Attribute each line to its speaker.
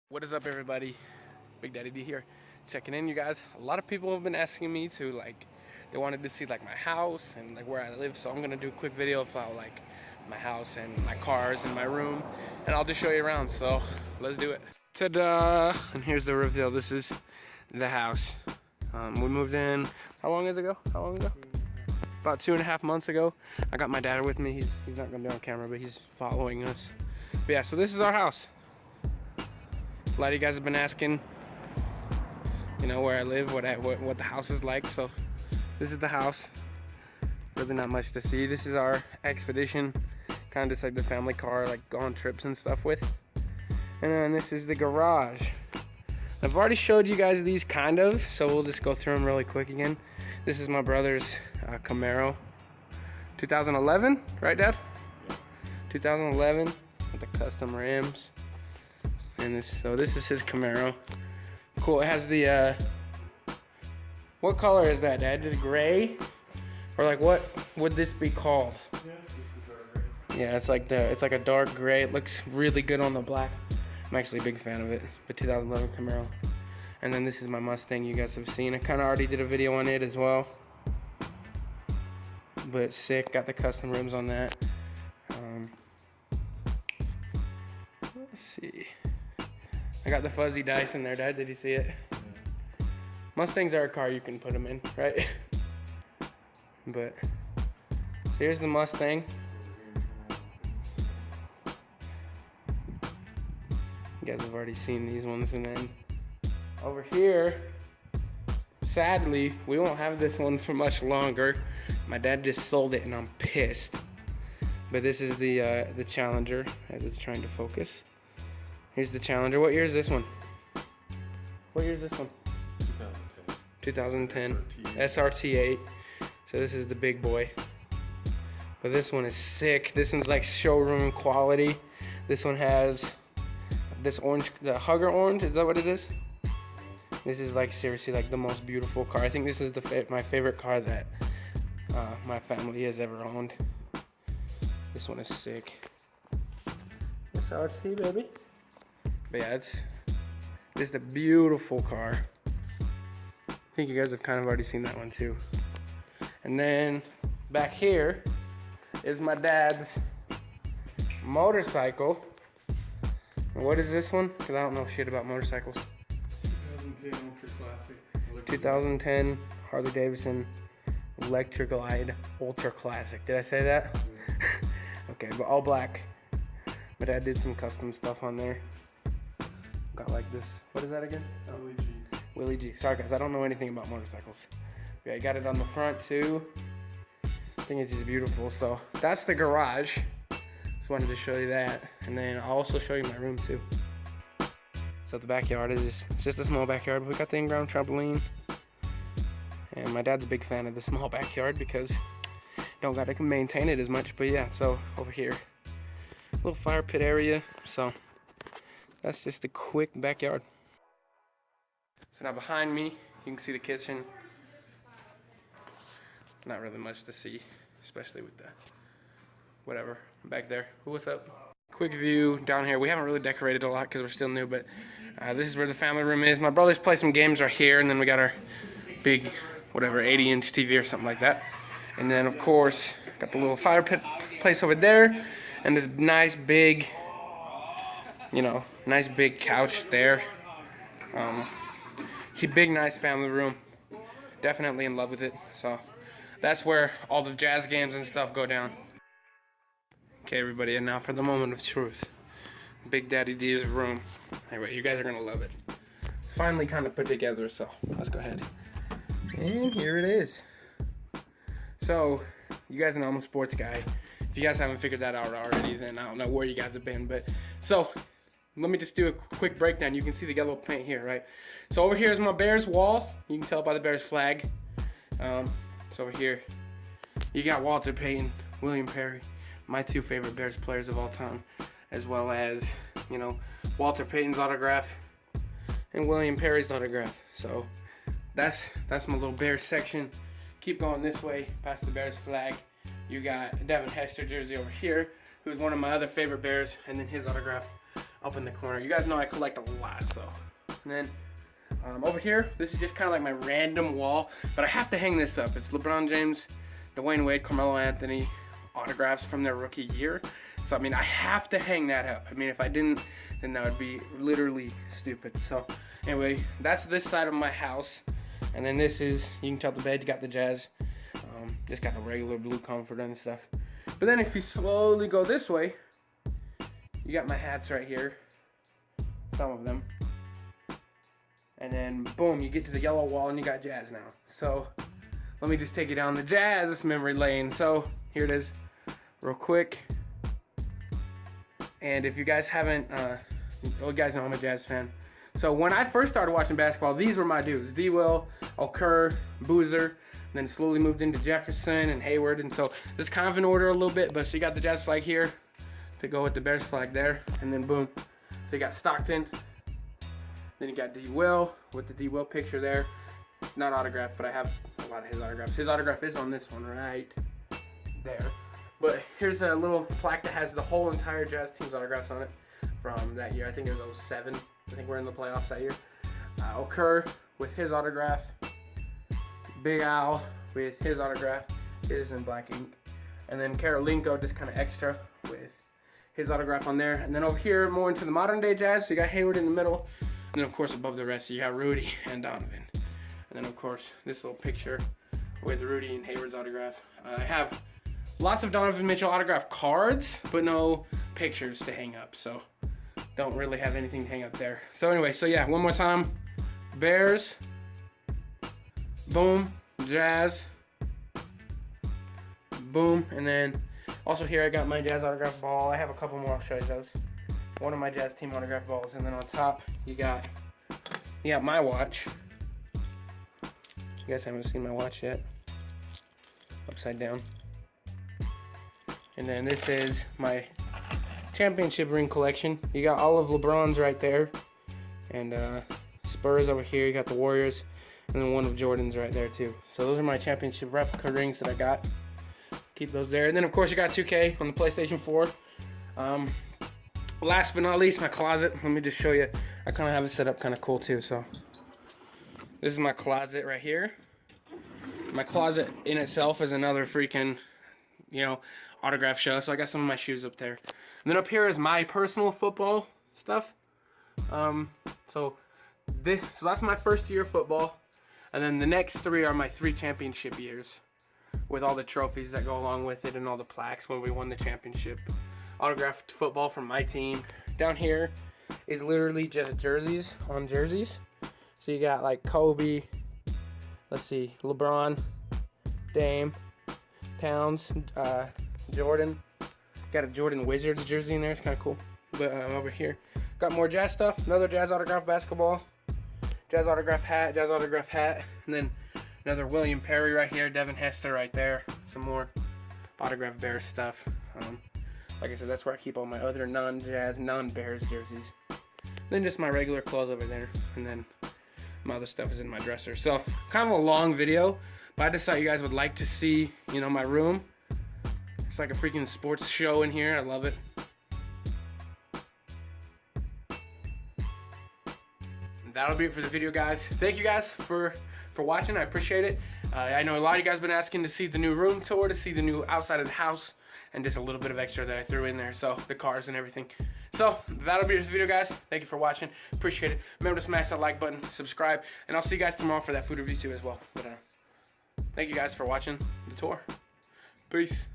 Speaker 1: What is up, everybody? Big Daddy D here, checking in, you guys. A lot of people have been asking me to they wanted to see my house and where I live. So I'm gonna do a quick video about my house and my cars and my room, and I'll just show you around. So let's do it. Ta-da! And here's the reveal. This is the house. We moved in. How long ago? About 2.5 months ago. I got my dad with me. He's not gonna be on camera, but he's following us. But yeah, so this is our house. A lot of you guys have been asking, where I live, what the house is like. So this is the house. Really not much to see. This is our Expedition, kind of just like the family car, go on trips and stuff with. And then this is the garage. I've already showed you guys these kind of, so we'll just go through them really quick again. This is my brother's Camaro, 2011, right, Dad? 2011 with the custom rims. And this is his Camaro. Cool. It has the what color is that, Dad? Just gray, or what would this be called? Yeah, it's like a dark gray. It looks really good on the black. I'm actually a big fan of it. The 2011 Camaro. And then this is my Mustang. You guys have seen. I kind of already did a video on it as well. But sick. Got the custom rims on that. Let's see. I got the fuzzy dice in there, Dad. Did you see it? Mustangs are a car you can put them in, right? But here's the Mustang. You guys have already seen these ones. And then over here, sadly, we won't have this one for much longer. My dad just sold it and I'm pissed. But this is the Challenger, as it's trying to focus. Here's the Challenger. What year is this one? What year is this one? 2010. SRT8. So this is the big boy. But this one is sick. This one's like showroom quality. This one has this orange, the Hugger orange. Is that what it is? This is seriously the most beautiful car. I think this is my favorite car that my family has ever owned. This one is sick. SRT, baby. But yeah, it's just a beautiful car. I think you guys have kind of already seen that one too. And then back here is my dad's motorcycle. And what is this one? Because I don't know shit about motorcycles.
Speaker 2: 2010 Ultra Classic.
Speaker 1: 2010 Harley Davidson Electric Glide Ultra Classic. Did I say that? Yeah. Okay, but all black. My dad did some custom stuff on there. Got this. What is that again?
Speaker 2: Oh.
Speaker 1: Willie G. Sorry guys, I don't know anything about motorcycles. Yeah, I got it on the front too. I think it's just beautiful. So that's the garage. Just wanted to show you that. And then I'll also show you my room too. So the backyard it's just a small backyard. We got the in-ground trampoline. And my dad's a big fan of the small backyard because you don't gotta maintain it as much. But yeah, so over here, little fire pit area. So that's just a quick backyard. So now behind me, you can see the kitchen. Not really much to see, especially with the whatever back there. What's up? Quick view down here. We haven't really decorated a lot because we're still new, but this is where the family room is. My brothers play some games right here, and then we got our big, 80-inch TV or something like that. And then, of course, got the little fire pit place over there, and this nice big, nice big couch there. Big, nice family room. Definitely in love with it. So that's where all the jazz games and stuff go down. Okay, everybody, and now for the moment of truth. Big Daddy D's room. Anyway, you guys are gonna love it. It's finally kind of put together, so let's go ahead. And here it is. So, you guys know I'm a sports guy. If you guys haven't figured that out already, then I don't know where you guys have been. But so, let me just do a quick breakdown. You can see the yellow paint here, right? So over here is my Bears wall. You can tell by the Bears flag. So over here, you got Walter Payton, William Perry, my two favorite Bears players of all time, as well as, Walter Payton's autograph and William Perry's autograph. So that's my little Bears section. Keep going this way, past the Bears flag. You got Devin Hester jersey over here, who's one of my other favorite Bears, and then his autograph up in the corner. You guys know I collect a lot, so. And then over here, this is just kind of like my random wall, but I have to hang this up. It's LeBron James, Dwayne Wade, Carmelo Anthony autographs from their rookie year. So, I mean, I have to hang that up. I mean, if I didn't, then that would be literally stupid. So, anyway, that's this side of my house. And then this is, you can tell the bed, you got the Jazz. Just got the regular blue comforter and stuff. But then if you slowly go this way, you got my hats right here. Some of them. And then, boom, you get to the yellow wall and you got Jazz now. So, let me just take you down the Jazz memory lane. So, here it is, real quick. And if you guys haven't, you guys know I'm a Jazz fan. So when I first started watching basketball, these were my dudes. D-Will, Okur, Boozer, and then slowly moved into Jefferson and Hayward. And so just kind of in order a little bit, but so you got the Jazz flag here to go with the Bears flag there. And then boom, so you got Stockton. Then you got D-Will with the D-Will picture there. It's not autographed, but I have a lot of his autographs. His autograph is on this one right there. But here's a little plaque that has the whole entire Jazz team's autographs on it from that year. I think it was 07. I think we're in the playoffs that year. Okur with his autograph. Big Al with his autograph. It is in black ink. And then Karolinko just kind of extra with his autograph on there. And then over here, more into the modern day Jazz. So you got Hayward in the middle. And then of course above the rest, you got Rudy and Donovan. And then of course this little picture with Rudy and Hayward's autograph. I have lots of Donovan Mitchell autograph cards, but no pictures to hang up. So don't really have anything to hang up there. So anyway, so yeah, one more time. Bears, boom, Jazz, boom, and then also here I got my Jazz autograph ball. I have a couple more, I'll show you those. One of my Jazz team autograph balls, and then on top you got my watch. You guys haven't seen my watch yet. Upside down. And then this is my championship ring collection. You got all of LeBron's right there, and Spurs over here. You got the Warriors, and then one of Jordan's right there too. So those are my championship replica rings that I got. Keep those there. And then of course you got 2K on the PlayStation 4. Last but not least, my closet. Let me just show you. I kind of have it set up kind of cool too. So this is my closet right here. My closet in itself is another freaking, autograph show. So I got some of my shoes up there. And then up here is my personal football stuff. So that's my first year of football. And then the next 3 are my 3 championship years, with all the trophies that go along with it and all the plaques when we won the championship. Autographed football from my team. Down here is literally just jerseys on jerseys. So you got like Kobe, let's see, LeBron, Dame, Towns, Jordan. Got a Jordan Wizards jersey in there. It's kind of cool. But over here, got more Jazz stuff. Another Jazz autograph basketball. Jazz autograph hat. Jazz autograph hat. And then another William Perry right here. Devin Hester right there. Some more autograph Bears stuff. Like I said, that's where I keep all my other non-Jazz, non-Bears jerseys. Then just my regular clothes over there. And then my other stuff is in my dresser. So, kind of a long video. But I just thought you guys would like to see, my room. It's like a freaking sports show in here. I love it. And that'll be it for the video, guys. Thank you guys for watching. I appreciate it. I know a lot of you guys have been asking to see the new room tour, to see the new outside of the house, and just a little bit of extra that I threw in there. So the cars and everything. So that'll be it for the video, guys. Thank you for watching. Appreciate it. Remember to smash that like button, subscribe, and I'll see you guys tomorrow for that food review too as well. But thank you guys for watching the tour. Peace.